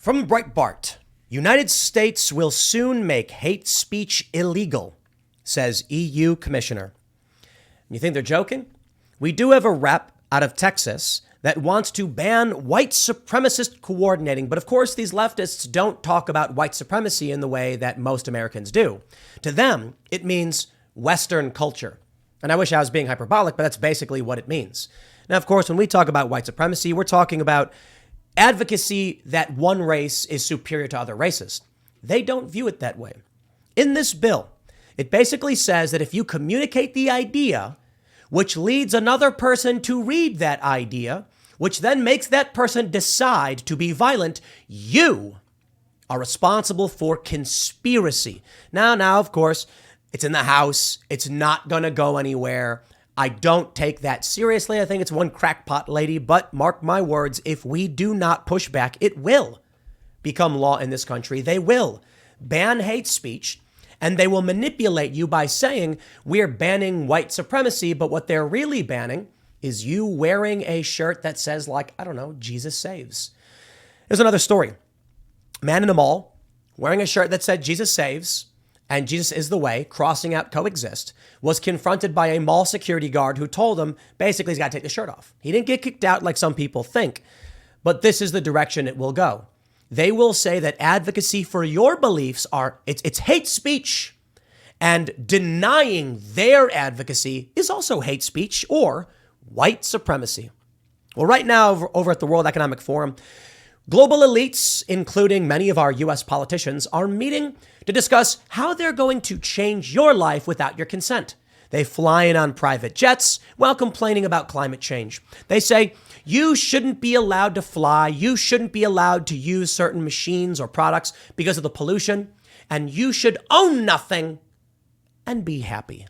From Breitbart, United States will soon make hate speech illegal, says EU Commissioner. You think they're joking? We do have a rep out of Texas that wants to ban white supremacist coordinating. But of course, these leftists don't talk about white supremacy in the way that most Americans do. To them, it means Western culture. And I wish I was being hyperbolic, but that's basically what it means. Now, of course, when we talk about white supremacy, we're talking about advocacy that one race is superior to other races. They don't view it that way. In this bill, it basically says that if you communicate the idea, which leads another person to read that idea, which then makes that person decide to be violent, you are responsible for conspiracy. Now, of course, it's in the House. It's not going to go anywhere. I don't take that seriously. I think it's one crackpot lady, but mark my words, if we do not push back, it will become law in this country. They will ban hate speech, and they will manipulate you by saying we're banning white supremacy, but what they're really banning is you wearing a shirt that says, like, I don't know, Jesus saves. There's another story. Man in a mall wearing a shirt that said Jesus saves and Jesus is the way, crossing out coexist, was confronted by a mall security guard who told him basically he's got to take the shirt off. He didn't get kicked out like some people think, but this is the direction it will go. They will say that advocacy for your beliefs it's hate speech, and denying their advocacy is also hate speech or white supremacy. Well, right now over at the World Economic Forum, global elites, including many of our U.S. politicians, are meeting to discuss how they're going to change your life without your consent. They fly in on private jets while complaining about climate change. They say, you shouldn't be allowed to fly. You shouldn't be allowed to use certain machines or products because of the pollution. And you should own nothing and be happy.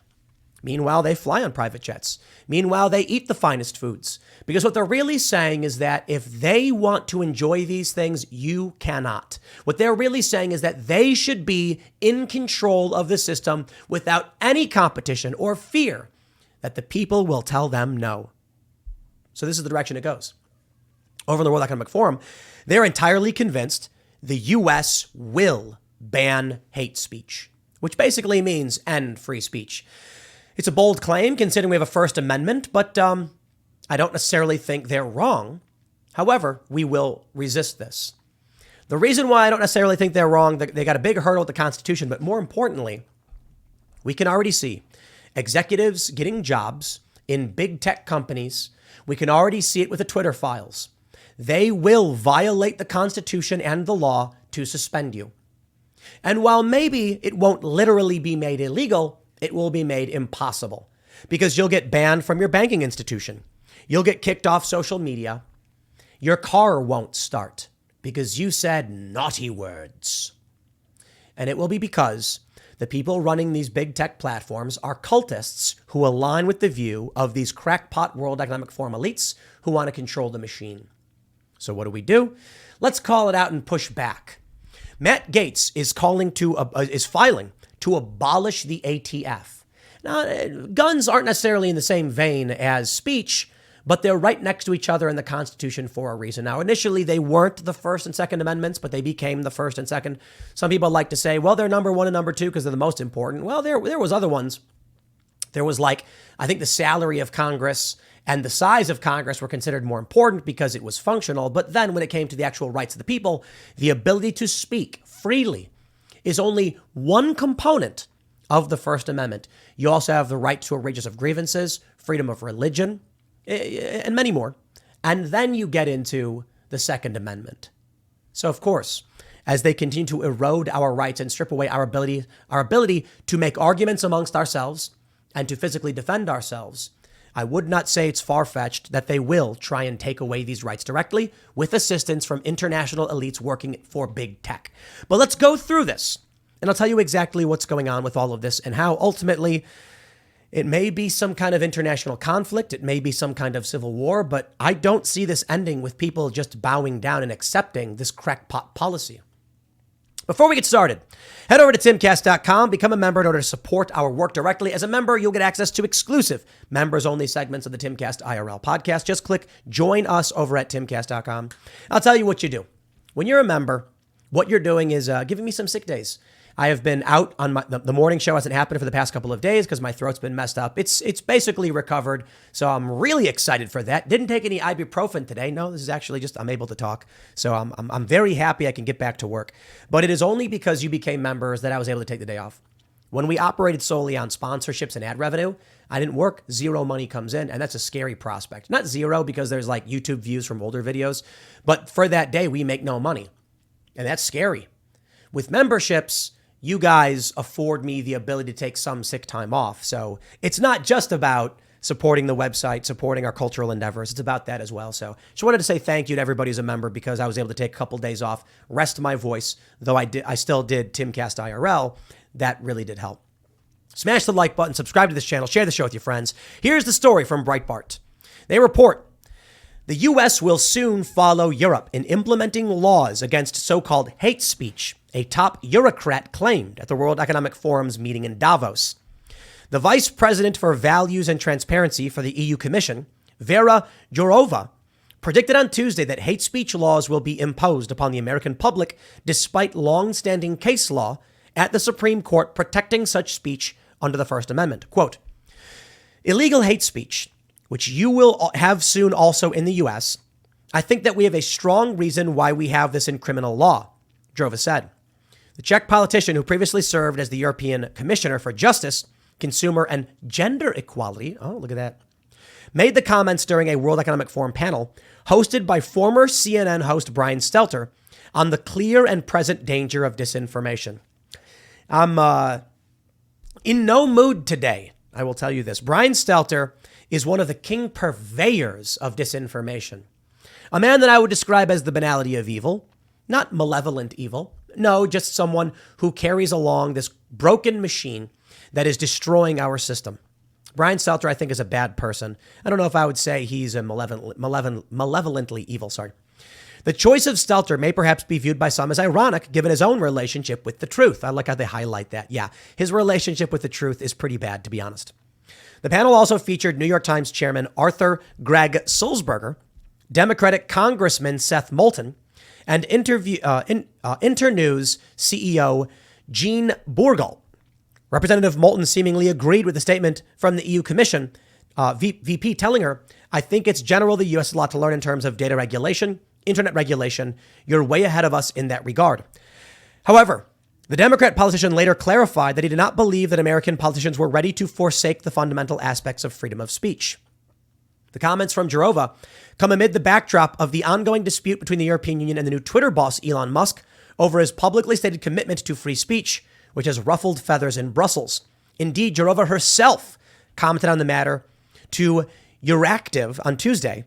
Meanwhile, they fly on private jets. Meanwhile, they eat the finest foods. Because what they're really saying is that if they want to enjoy these things, you cannot. What they're really saying is that they should be in control of the system without any competition or fear that the people will tell them no. So this is the direction it goes. Over in the World Economic Forum, they're entirely convinced the U.S. will ban hate speech, which basically means end free speech. It's a bold claim considering we have a First Amendment, but I don't necessarily think they're wrong. However, we will resist this. The reason why I don't necessarily think they're wrong, they got a big hurdle with the Constitution, but more importantly, we can already see executives getting jobs in big tech companies. We can already see it with the Twitter files. They will violate the Constitution and the law to suspend you. And while maybe it won't literally be made illegal, it will be made impossible because you'll get banned from your banking institution. You'll get kicked off social media. Your car won't start because you said naughty words. And it will be because the people running these big tech platforms are cultists who align with the view of these crackpot World Economic Forum elites who want to control the machine. So what do? Let's call it out and push back. Matt Gaetz is filing to abolish the ATF. Now, guns aren't necessarily in the same vein as speech, but they're right next to each other in the Constitution for a reason. Now, initially, they weren't the First and Second Amendments, but they became the First and Second. Some people like to say, well, they're number one and number two because they're the most important. Well, there was other ones. There was I think the salary of Congress and the size of Congress were considered more important because it was functional. But then when it came to the actual rights of the people, the ability to speak freely is only one component of the First Amendment. You also have the right to a redress of grievances, freedom of religion, and many more. And then you get into the Second Amendment. So, of course, as they continue to erode our rights and strip away our ability to make arguments amongst ourselves and to physically defend ourselves, I would not say it's far-fetched that they will try and take away these rights directly with assistance from international elites working for big tech. But let's go through this, and I'll tell you exactly what's going on with all of this and how ultimately it may be some kind of international conflict. It may be some kind of civil war, but I don't see this ending with people just bowing down and accepting this crackpot policy. Before we get started, head over to timcast.com, become a member in order to support our work directly. As a member, you'll get access to exclusive members-only segments of the Timcast IRL podcast. Just click join us over at timcast.com. I'll tell you what you do. When you're a member, what you're doing is giving me some sick days. I have been out on the morning show hasn't happened for the past couple of days because my throat's been messed up. It's basically recovered. So I'm really excited for that. Didn't take any ibuprofen today. No, this is actually just, I'm able to talk. So I'm very happy I can get back to work. But it is only because you became members that I was able to take the day off. When we operated solely on sponsorships and ad revenue, I didn't work. Zero money comes in. And that's a scary prospect. Not zero because there's like YouTube views from older videos. But for that day, we make no money. And that's scary. With memberships, you guys afford me the ability to take some sick time off. So it's not just about supporting the website, supporting our cultural endeavors. It's about that as well. So just wanted to say thank you to everybody who's a member because I was able to take a couple days off, rest my voice, though I still did Timcast IRL. That really did help. Smash the like button, subscribe to this channel, share the show with your friends. Here's the story from Breitbart. They report the U.S. will soon follow Europe in implementing laws against so-called hate speech, a top bureaucrat claimed at the World Economic Forum's meeting in Davos. The vice president for values and transparency for the EU Commission, Vera Jourova, predicted on Tuesday that hate speech laws will be imposed upon the American public despite long-standing case law at the Supreme Court protecting such speech under the First Amendment. Quote, illegal hate speech, which you will have soon also in the U.S., I think that we have a strong reason why we have this in criminal law, Jourova said. The Czech politician who previously served as the European Commissioner for Justice, Consumer and Gender Equality, oh, look at that, made the comments during a World Economic Forum panel hosted by former CNN host Brian Stelter on the clear and present danger of disinformation. I'm in no mood today, I will tell you this. Brian Stelter is one of the king purveyors of disinformation. A man that I would describe as the banality of evil, not malevolent evil. No, just someone who carries along this broken machine that is destroying our system. Brian Stelter, I think, is a bad person. I don't know if I would say he's a malevolently evil. Sorry. The choice of Stelter may perhaps be viewed by some as ironic, given his own relationship with the truth. I like how they highlight that. Yeah, his relationship with the truth is pretty bad, to be honest. The panel also featured New York Times chairman Arthur Gregg Sulzberger, Democratic Congressman Seth Moulton, and Internews CEO Jean Bourgal. Representative Moulton seemingly agreed with the statement from the EU Commission VP telling her, I think it's general the U.S. has a lot to learn in terms of data regulation, internet regulation. You're way ahead of us in that regard. However, the Democrat politician later clarified that he did not believe that American politicians were ready to forsake the fundamental aspects of freedom of speech. The comments from Jourova come amid the backdrop of the ongoing dispute between the European Union and the new Twitter boss, Elon Musk, over his publicly stated commitment to free speech, which has ruffled feathers in Brussels. Indeed, Jourova herself commented on the matter to Euractiv on Tuesday,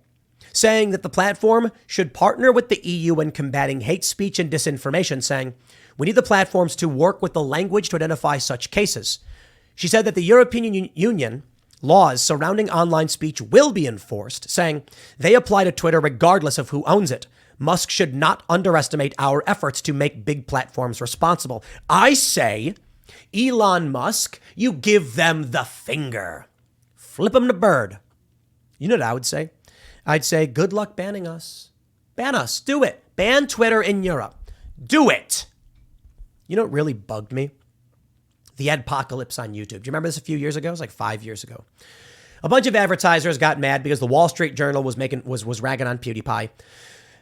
saying that the platform should partner with the EU in combating hate speech and disinformation, saying, we need the platforms to work with the language to identify such cases. She said that the European Union laws surrounding online speech will be enforced, saying they apply to Twitter regardless of who owns it. Musk should not underestimate our efforts to make big platforms responsible. I say, Elon Musk, you give them the finger. Flip them the bird. You know what I would say? I'd say, good luck banning us. Ban us. Do it. Ban Twitter in Europe. Do it. You know what really bugged me? The adpocalypse on YouTube. Do you remember this a few years ago? It was like 5 years ago. A bunch of advertisers got mad because the Wall Street Journal was ragging on PewDiePie.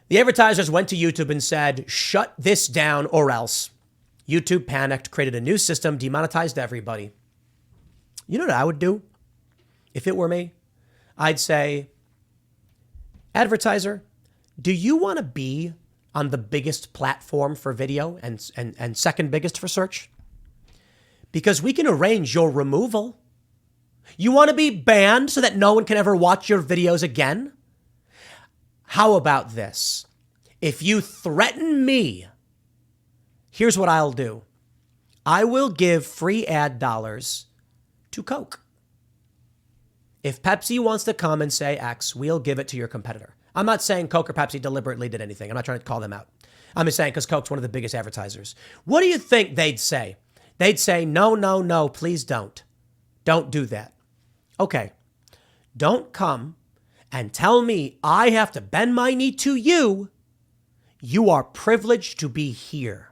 The advertisers went to YouTube and said, shut this down or else. YouTube panicked, created a new system, demonetized everybody. You know what I would do if it were me? I'd say, advertiser, do you want to be on the biggest platform for video and second biggest for search? Because we can arrange your removal. You want to be banned so that no one can ever watch your videos again? How about this? If you threaten me, here's what I'll do. I will give free ad dollars to Coke. If Pepsi wants to come and say X, we'll give it to your competitor. I'm not saying Coke or Pepsi deliberately did anything. I'm not trying to call them out. I'm just saying because Coke's one of the biggest advertisers. What do you think they'd say? They'd say, no, please don't. Don't do that. Okay. Don't come and tell me I have to bend my knee to you. You are privileged to be here.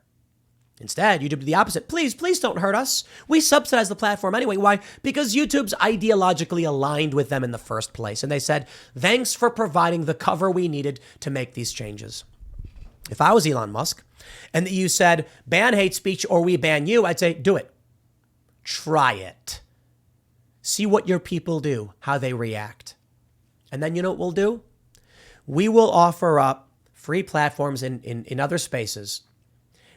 Instead, you do the opposite. Please don't hurt us. We subsidize the platform anyway. Why? Because YouTube's ideologically aligned with them in the first place. And they said, thanks for providing the cover we needed to make these changes. If I was Elon Musk and you said, ban hate speech or we ban you, I'd say, do it. Try it. See what your people do, how they react. And then you know what we'll do? We will offer up free platforms in other spaces.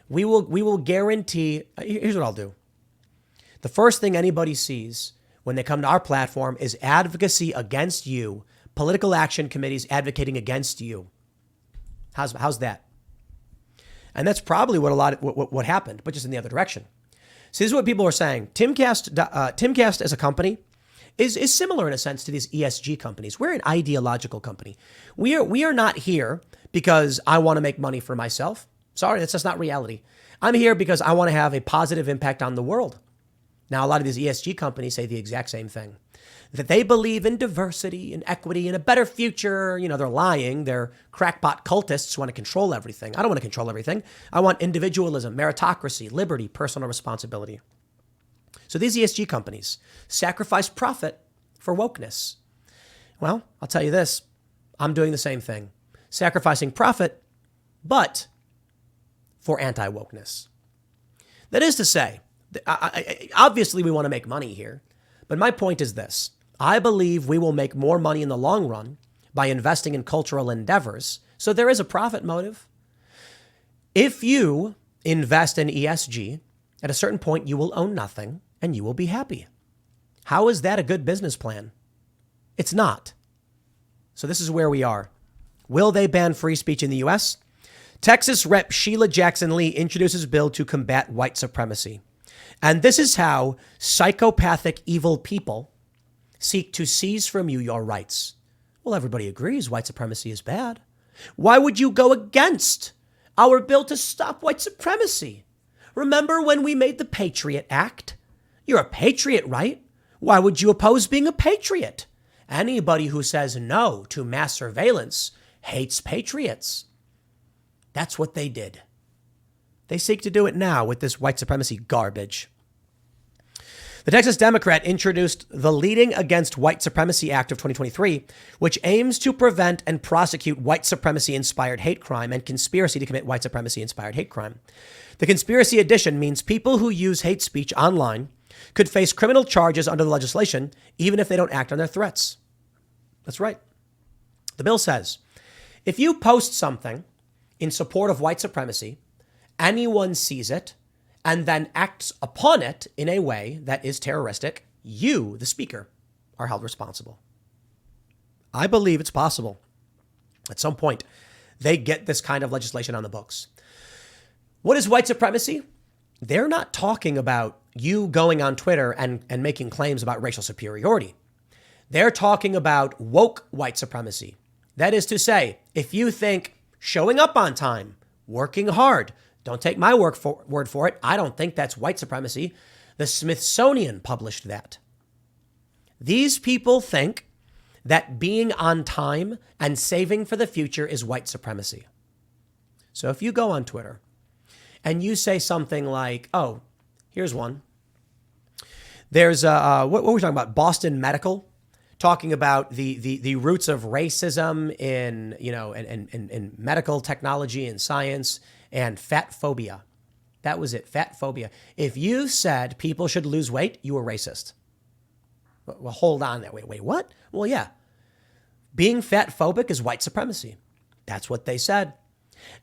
We will guarantee, here's what I'll do. The first thing anybody sees when they come to our platform is advocacy against you, political action committees advocating against you. How's that? And that's probably what happened, but just in the other direction. So this is what people are saying. Timcast as a company is similar in a sense to these ESG companies. We're an ideological company. We are not here because I want to make money for myself. Sorry, that's just not reality. I'm here because I want to have a positive impact on the world. Now, a lot of these ESG companies say the exact same thing, that they believe in diversity and equity and a better future. You know, they're lying. They're crackpot cultists who want to control everything. I don't want to control everything. I want individualism, meritocracy, liberty, personal responsibility. So these ESG companies sacrifice profit for wokeness. Well, I'll tell you this. I'm doing the same thing. Sacrificing profit, but for anti-wokeness. That is to say, obviously we want to make money here, but my point is this. I believe we will make more money in the long run by investing in cultural endeavors. So there is a profit motive. If you invest in ESG, at a certain point you will own nothing and you will be happy. How is that a good business plan? It's not. So this is where we are. Will they ban free speech in the U.S.? Texas Rep. Sheila Jackson Lee introduces bill to combat white supremacy. And this is how psychopathic, evil people seek to seize from you your rights. Well, everybody agrees white supremacy is bad. Why would you go against our bill to stop white supremacy? Remember when we made the Patriot Act? You're a patriot, right? Why would you oppose being a patriot? Anybody who says no to mass surveillance hates patriots. That's what they did. They seek to do it now with this white supremacy garbage. The Texas Democrat introduced the Leading Against White Supremacy Act of 2023, which aims to prevent and prosecute white supremacy-inspired hate crime and conspiracy to commit white supremacy-inspired hate crime. The conspiracy edition means people who use hate speech online could face criminal charges under the legislation, even if they don't act on their threats. That's right. The bill says, if you post something in support of white supremacy, anyone sees it and then acts upon it in a way that is terroristic, you, the speaker, are held responsible. I believe it's possible. At some point, they get this kind of legislation on the books. What is white supremacy? They're not talking about you going on Twitter and making claims about racial superiority. They're talking about woke white supremacy. That is to say, if you think showing up on time, working hard, don't take my word for it. I don't think that's white supremacy. The Smithsonian published that. These people think that being on time and saving for the future is white supremacy. So if you go on Twitter and you say something like, oh, here's one. There's, what were we talking about? Boston Medical, talking about the roots of racism in, in medical technology and science and fat phobia. That was it, fat phobia. If you said people should lose weight, you were racist. Well, hold on there. Wait, what? Well, yeah. Being fat phobic is white supremacy. That's what they said.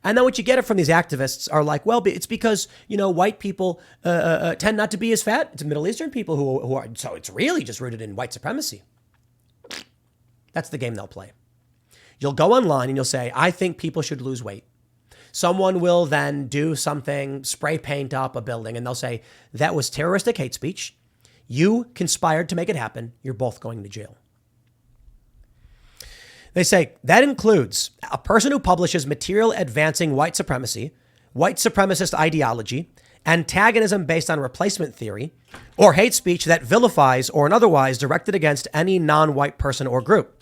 And then what you get it from these activists are like, well, it's because, white people tend not to be as fat. It's Middle Eastern people who are. So it's really just rooted in white supremacy. That's the game they'll play. You'll go online and you'll say, I think people should lose weight. Someone will then do something, spray paint up a building, and they'll say, that was terroristic hate speech. You conspired to make it happen. You're both going to jail. They say that includes a person who publishes material advancing white supremacy, white supremacist ideology, antagonism based on replacement theory, or hate speech that vilifies or otherwise directed against any non-white person or group.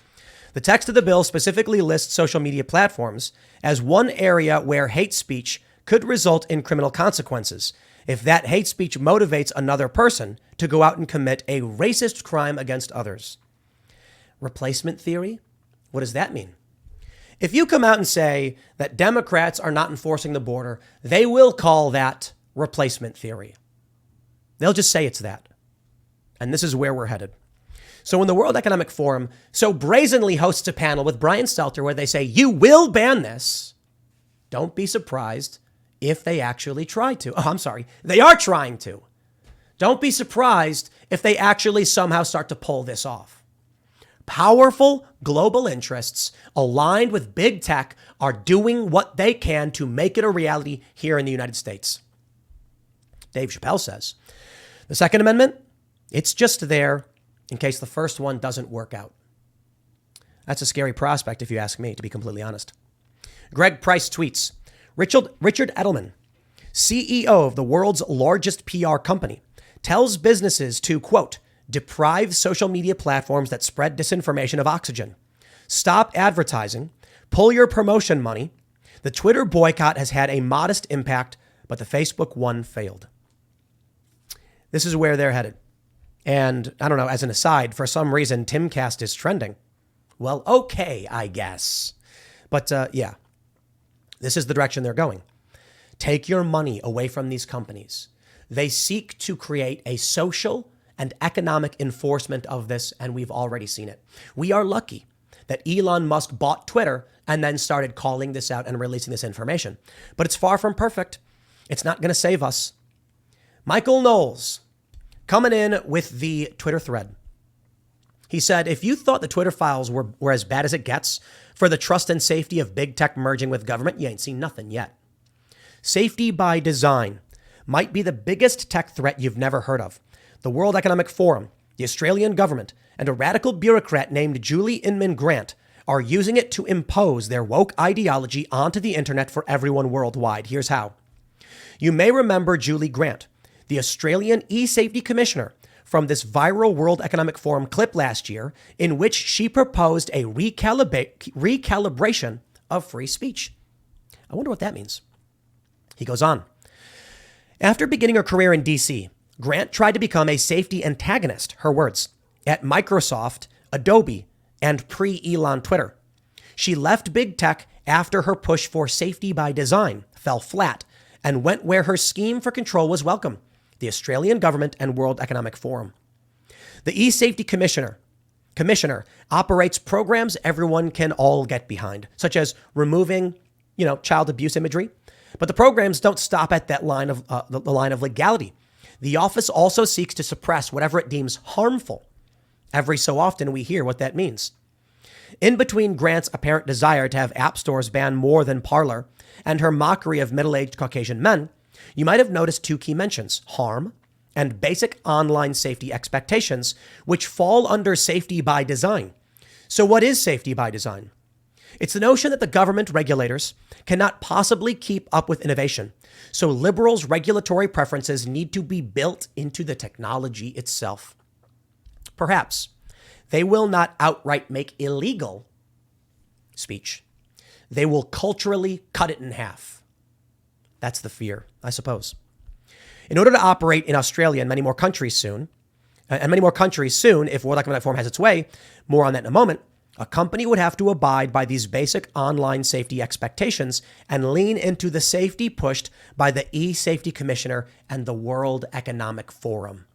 The text of the bill specifically lists social media platforms as one area where hate speech could result in criminal consequences if that hate speech motivates another person to go out and commit a racist crime against others. Replacement theory? What does that mean? If you come out and say that Democrats are not enforcing the border, they will call that replacement theory. They'll just say it's that. And this is where we're headed. So when the World Economic Forum so brazenly hosts a panel with Brian Stelter where they say, you will ban this, don't be surprised if they actually try to. Oh, I'm sorry. They are trying to. Don't be surprised if they actually somehow start to pull this off. Powerful global interests aligned with big tech are doing what they can to make it a reality here in the United States. Dave Chappelle says, the Second Amendment, it's just there in case the first one doesn't work out. That's a scary prospect, if you ask me, to be completely honest. Greg Price tweets, Richard Edelman, CEO of the world's largest PR company, tells businesses to, quote, deprive social media platforms that spread disinformation of oxygen. Stop advertising. Pull your promotion money. The Twitter boycott has had a modest impact, but the Facebook one failed. This is where they're headed. And I don't know, as an aside, for some reason, Timcast is trending. Well, okay, I guess. But yeah, this is the direction they're going. Take your money away from these companies. They seek to create a social and economic enforcement of this, and we've already seen it. We are lucky that Elon Musk bought Twitter and then started calling this out and releasing this information. But it's far from perfect. It's not going to save us. Michael Knowles, coming in with the Twitter thread. He said, if you thought the Twitter files were as bad as it gets for the trust and safety of big tech merging with government, you ain't seen nothing yet. Safety by design might be the biggest tech threat you've never heard of. The World Economic Forum, the Australian government, and a radical bureaucrat named Julie Inman Grant are using it to impose their woke ideology onto the internet for everyone worldwide. Here's how. You may remember Julie Grant, the Australian e-safety commissioner, from this viral World Economic Forum clip last year in which she proposed a recalibration of free speech. I wonder what that means. He goes on. After beginning her career in DC, Grant tried to become a safety antagonist, her words, at Microsoft, Adobe, and pre-Elon Twitter. She left big tech after her push for safety by design fell flat and went where her scheme for control was welcome, the Australian government and World Economic Forum. The e-safety commissioner operates programs everyone can all get behind, such as removing, child abuse imagery. But the programs don't stop at that line of the line of legality. The office also seeks to suppress whatever it deems harmful. Every so often we hear what that means. In between Grant's apparent desire to have app stores ban more than Parler and her mockery of middle-aged Caucasian men, you might have noticed two key mentions, harm and basic online safety expectations, which fall under safety by design. So what is safety by design? It's the notion that the government regulators cannot possibly keep up with innovation. So liberals' regulatory preferences need to be built into the technology itself. Perhaps they will not outright make illegal speech. They will culturally cut it in half. That's the fear, I suppose. In order to operate in Australia and many more countries soon, if World Economic Forum has its way, more on that in a moment, a company would have to abide by these basic online safety expectations and lean into the safety pushed by the e-safety commissioner and the World Economic Forum.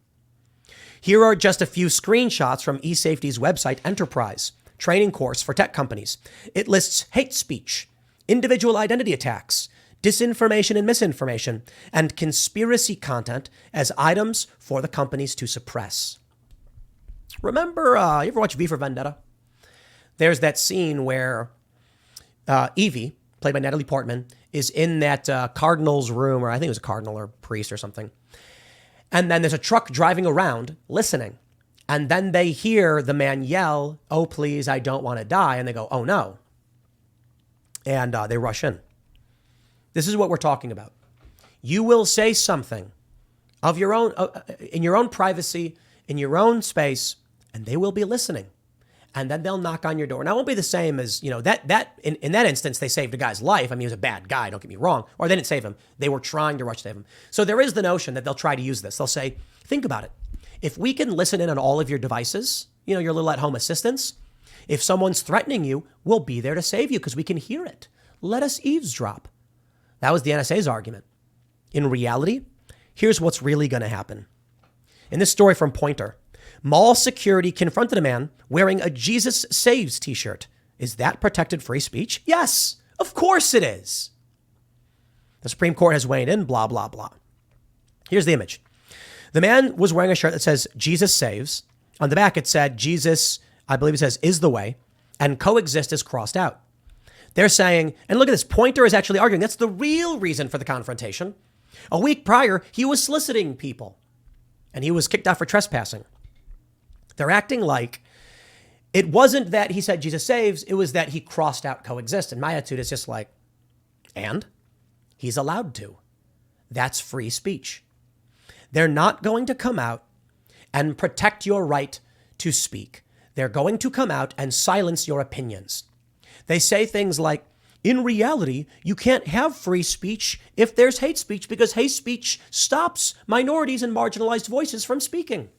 Here are just a few screenshots from e-safety's website Enterprise, training course for tech companies. It lists hate speech, individual identity attacks, disinformation and misinformation, and conspiracy content as items for the companies to suppress. Remember, you ever watch V for Vendetta? There's that scene where Evie, played by Natalie Portman, is in that cardinal's room, or I think it was a cardinal or priest or something. And then there's a truck driving around listening. And then they hear the man yell, "Oh, please, I don't want to die." And they go, "Oh, no." And they rush in. This is what we're talking about. You will say something of your own, in your own privacy, in your own space, and they will be listening. and then they'll knock on your door. Now, it won't be the same as, in that instance, they saved a guy's life. I mean, he was a bad guy, don't get me wrong. Or they didn't save him. They were trying to rush save him. So there is the notion that they'll try to use this. They'll say, think about it. If we can listen in on all of your devices, your little at-home assistants, if someone's threatening you, we'll be there to save you because we can hear it. Let us eavesdrop. That was the NSA's argument. In reality, here's what's really going to happen. In this story from Pointer, mall security confronted a man wearing a Jesus Saves t-shirt. Is that protected free speech? Yes, of course it is. The Supreme Court has weighed in, blah, blah, blah. Here's the image. The man was wearing a shirt that says Jesus Saves. On the back, it said Jesus, I believe it says, is the way, and coexist is crossed out. They're saying, and look at this, Pointer is actually arguing that's the real reason for the confrontation. A week prior, he was soliciting people, and he was kicked out for trespassing. They're acting like it wasn't that he said Jesus saves, it was that he crossed out coexist. And my attitude is just like, and he's allowed to. That's free speech. They're not going to come out and protect your right to speak. They're going to come out and silence your opinions. They say things like, in reality, you can't have free speech if there's hate speech because hate speech stops minorities and marginalized voices from speaking.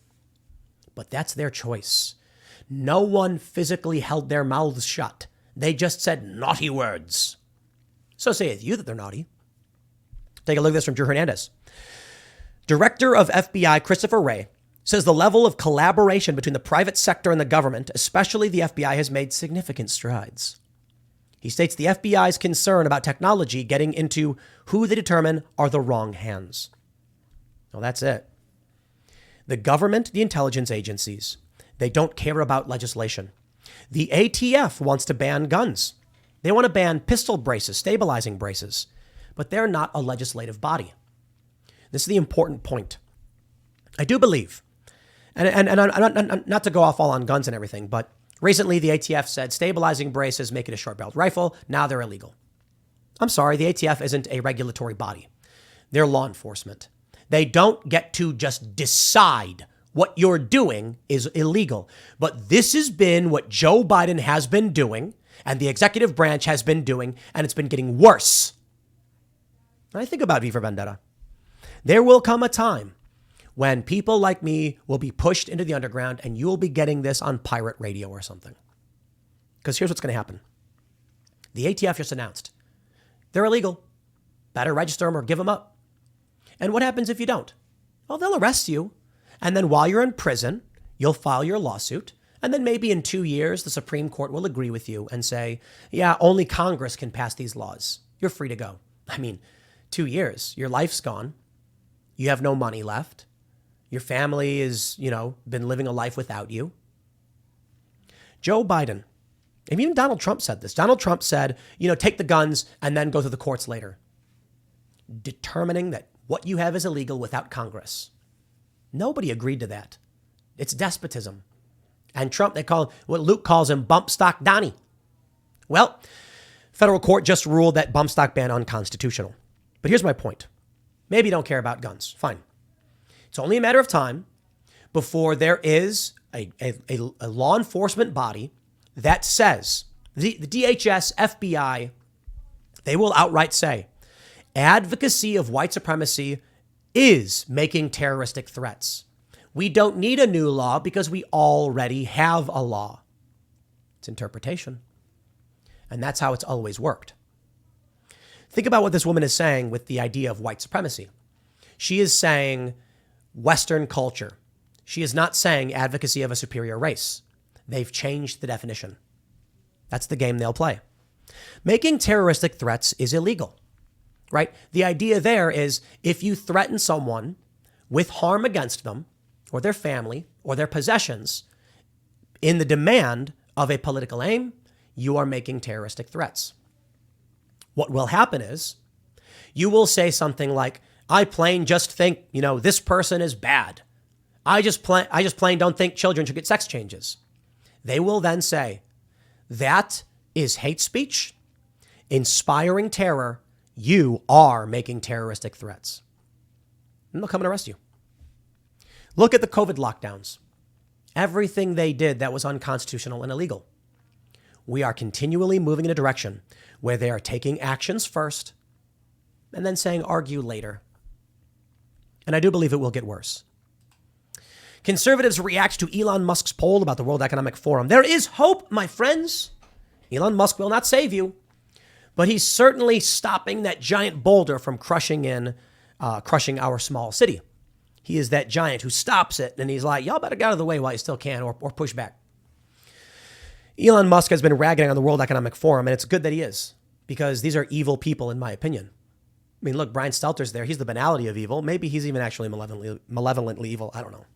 But that's their choice. No one physically held their mouths shut. They just said naughty words. So saith you that they're naughty. Take a look at this from Drew Hernandez. Director of FBI Christopher Wray says the level of collaboration between the private sector and the government, especially the FBI, has made significant strides. He states the FBI's concern about technology getting into who they determine are the wrong hands. Well, that's it. The government, the intelligence agencies, they don't care about legislation. The ATF wants to ban guns. They want to ban pistol braces, stabilizing braces, but they're not a legislative body. This is the important point. I do believe, and not to go off all on guns and everything, but recently the ATF said stabilizing braces make it a short-barreled rifle. Now they're illegal. I'm sorry, the ATF isn't a regulatory body. They're law enforcement. They don't get to just decide what you're doing is illegal. But this has been what Joe Biden has been doing and the executive branch has been doing, and it's been getting worse. And I think about V for Vendetta. There will come a time when people like me will be pushed into the underground and you'll be getting this on pirate radio or something. Because here's what's going to happen. The ATF just announced they're illegal. Better register them or give them up. And what happens if you don't? Well, they'll arrest you. And then while you're in prison, you'll file your lawsuit. And then maybe in 2 years, the Supreme Court will agree with you and say, yeah, only Congress can pass these laws. You're free to go. I mean, 2 years, your life's gone. You have no money left. Your family is, been living a life without you. Joe Biden, and even Donald Trump said this. Donald Trump said, take the guns and then go through the courts later. Determining that what you have is illegal without Congress. Nobody agreed to that. It's despotism. And Trump, they call what Luke calls him bump stock Donnie. Well, federal court just ruled that bump stock ban unconstitutional. But here's my point. Maybe you don't care about guns. Fine. It's only a matter of time before there is a law enforcement body that says, the DHS, FBI, they will outright say, advocacy of white supremacy is making terroristic threats. We don't need a new law because we already have a law. It's interpretation. And that's how it's always worked. Think about what this woman is saying with the idea of white supremacy. She is saying Western culture. She is not saying advocacy of a superior race. They've changed the definition. That's the game they'll play. Making terroristic threats is illegal. Right? The idea there is if you threaten someone with harm against them or their family or their possessions in the demand of a political aim, you are making terroristic threats. What will happen is you will say something like, I plain just think, this person is bad. I just plain don't think children should get sex changes. They will then say, that is hate speech, inspiring terror. You are making terroristic threats. And they'll come and arrest you. Look at the COVID lockdowns. everything they did that was unconstitutional and illegal. We are continually moving in a direction where they are taking actions first and then saying argue later. And I do believe it will get worse. Conservatives react to Elon Musk's poll about the World Economic Forum. There is hope, my friends. Elon Musk will not save you, but he's certainly stopping that giant boulder from crushing our small city. He is that giant who stops it, and he's like, y'all better get out of the way while you still can, or push back. Elon Musk has been ragging on the World Economic Forum, and it's good that he is, because these are evil people, in my opinion. I mean, look, Brian Stelter's there. He's the banality of evil. Maybe he's even actually malevolently evil. I don't know.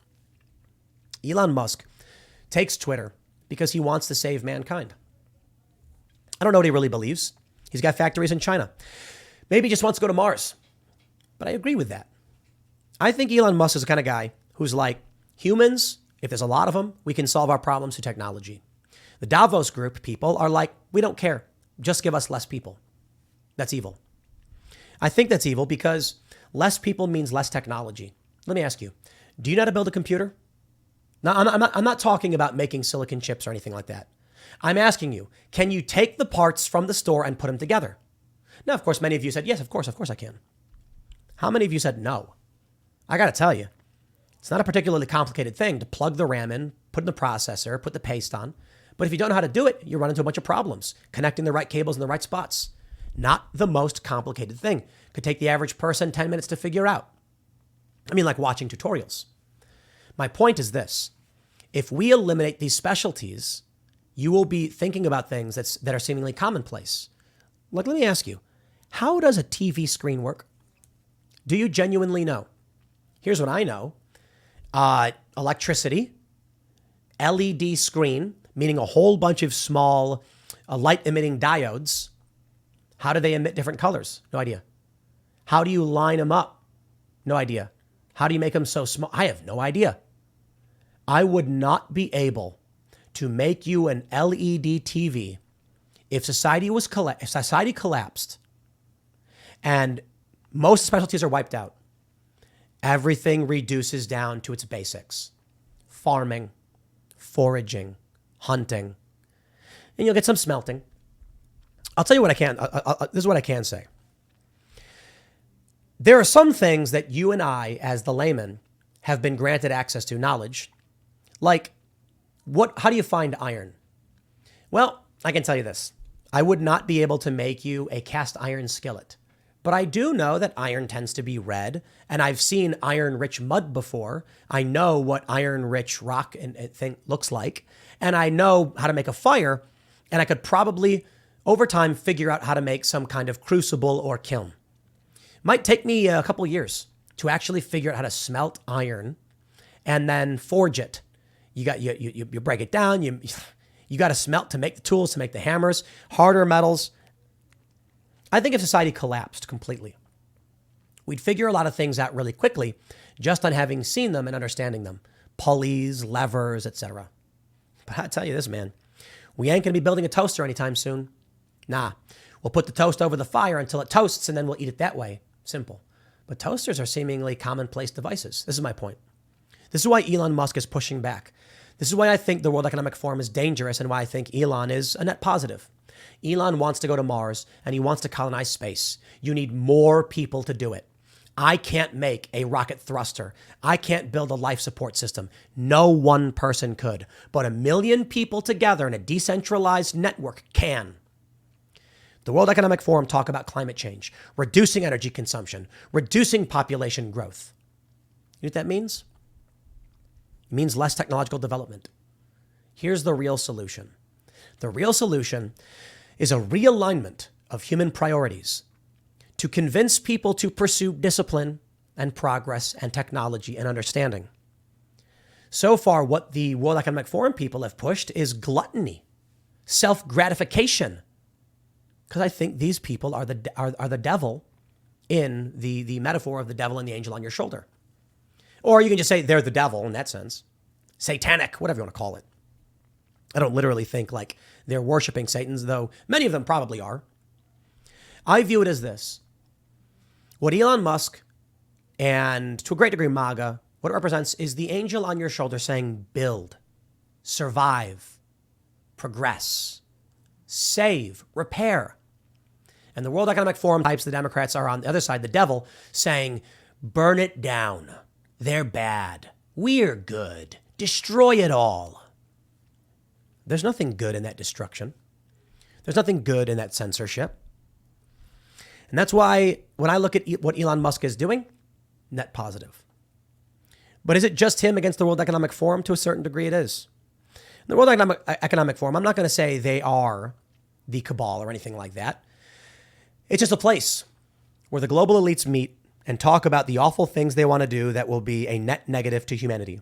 Elon Musk takes Twitter because he wants to save mankind. I don't know what he really believes. He's got factories in China. Maybe he just wants to go to Mars. But I agree with that. I think Elon Musk is the kind of guy who's like, humans, if there's a lot of them, we can solve our problems through technology. The Davos group people are like, we don't care. Just give us less people. That's evil. I think that's evil because less people means less technology. Let me ask you, do you know how to build a computer? Now, I'm not talking about making silicon chips or anything like that. I'm asking you, can you take the parts from the store and put them together? Now, of course, many of you said, yes, of course I can. How many of you said no? I got to tell you, it's not a particularly complicated thing to plug the RAM in, put in the processor, put the paste on. But if you don't know how to do it, you run into a bunch of problems connecting the right cables in the right spots. Not the most complicated thing. Could take the average person 10 minutes to figure out. I mean, like watching tutorials. My point is this. If we eliminate these specialties, you will be thinking about things that are seemingly commonplace. Look, let me ask you, how does a TV screen work? Do you genuinely know? Here's what I know. Electricity, LED screen, meaning a whole bunch of small light-emitting diodes. How do they emit different colors? No idea. How do you line them up? No idea. How do you make them so small? I have no idea. I would not be able to make you an LED TV if society collapsed and most specialties are wiped out. Everything reduces down to its basics. Farming, foraging, hunting, and you'll get some smelting. I'll tell you what I can. This is what I can say. There are some things that you and I, as the layman, have been granted access to, knowledge. Like, how do you find iron? Well, I can tell you this. I would not be able to make you a cast iron skillet. But I do know that iron tends to be red, and I've seen iron-rich mud before. I know what iron-rich rock and thing looks like, and I know how to make a fire, and I could probably, over time, figure out how to make some kind of crucible or kiln. Might take me a couple years to actually figure out how to smelt iron and then forge it. You break it down. You got to smelt to make the tools, to make the hammers, harder metals. I think if society collapsed completely, we'd figure a lot of things out really quickly just on having seen them and understanding them. Pulleys, levers, etc. But I tell you this, man, we ain't going to be building a toaster anytime soon. Nah, we'll put the toast over the fire until it toasts and then we'll eat it that way. Simple. But toasters are seemingly commonplace devices. This is my point. This is why Elon Musk is pushing back. This is why I think the World Economic Forum is dangerous and why I think Elon is a net positive. Elon wants to go to Mars and he wants to colonize space. You need more people to do it. I can't make a rocket thruster. I can't build a life support system. No one person could, but 1 million people together in a decentralized network can. The World Economic Forum talk about climate change, reducing energy consumption, reducing population growth. You know what that means? It means less technological development. Here's the real solution. The real solution is a realignment of human priorities to convince people to pursue discipline and progress and technology and understanding. So far, what the World Economic Forum people have pushed is gluttony, self-gratification, because I think these people are the devil in the metaphor of the devil and the angel on your shoulder. Or you can just say they're the devil in that sense. Satanic, whatever you want to call it. I don't literally think like they're worshiping Satans, though many of them probably are. I view it as this. What Elon Musk and to a great degree MAGA, what it represents is the angel on your shoulder saying build. survive, progress, save, repair. And the World Economic Forum types, the Democrats are on the other side, the devil, saying, burn it down. They're bad. We're good. Destroy it all. There's nothing good in that destruction. There's nothing good in that censorship. And that's why when I look at what Elon Musk is doing, net positive. But is it just him against the World Economic Forum? To a certain degree, it is. The World Economic Forum, I'm not going to say they are the cabal or anything like that. It's just a place where the global elites meet and talk about the awful things they want to do that will be a net negative to humanity.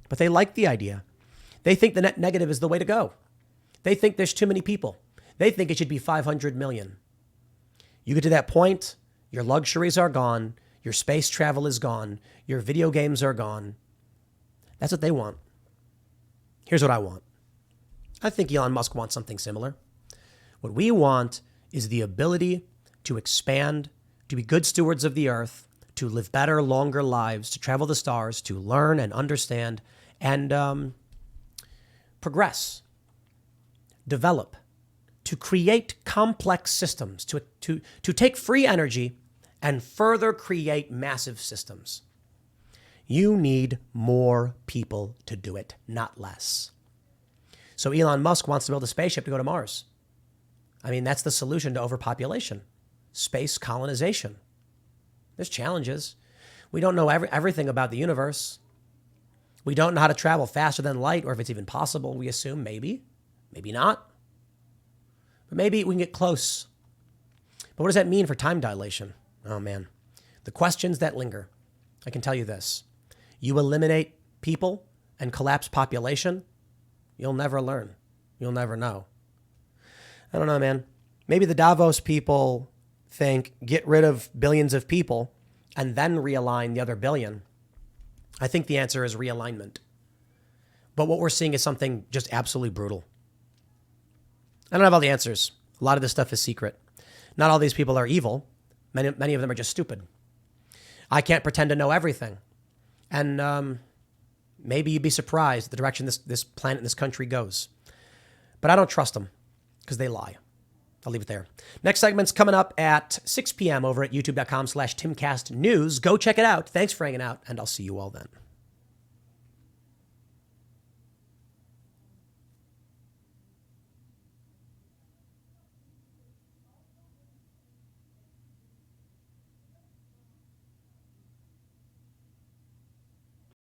But they like the idea. They think the net negative is the way to go. They think there's too many people. They think it should be 500 million. You get to that point, your luxuries are gone, your space travel is gone, your video games are gone. That's what they want. Here's what I want. I think Elon Musk wants something similar. What we want is the ability to expand, to be good stewards of the earth, to live better, longer lives, to travel the stars, to learn and understand and progress, develop, to create complex systems, to take free energy and further create massive systems. You need more people to do it, not less. So Elon Musk wants to build a spaceship to go to Mars. I mean, that's the solution to overpopulation, space colonization. There's challenges. We don't know everything about the universe. We don't know how to travel faster than light, or if it's even possible. We assume maybe, maybe not. But maybe we can get close. But what does that mean for time dilation? Oh, man. The questions that linger. I can tell you this. You eliminate people and collapse population, you'll never learn. You'll never know. I don't know, man. Maybe the Davos people think get rid of billions of people and then realign the other billion. I think the answer is realignment. But what we're seeing is something just absolutely brutal. I don't have all the answers. A lot of this stuff is secret. Not all these people are evil. Many of them are just stupid. I can't pretend to know everything. And maybe you'd be surprised at the direction this planet and this country goes. But I don't trust them because they lie. I'll leave it there. Next segment's coming up at 6 p.m. over at youtube.com/TimCastNews. Go check it out. Thanks for hanging out, and I'll see you all then.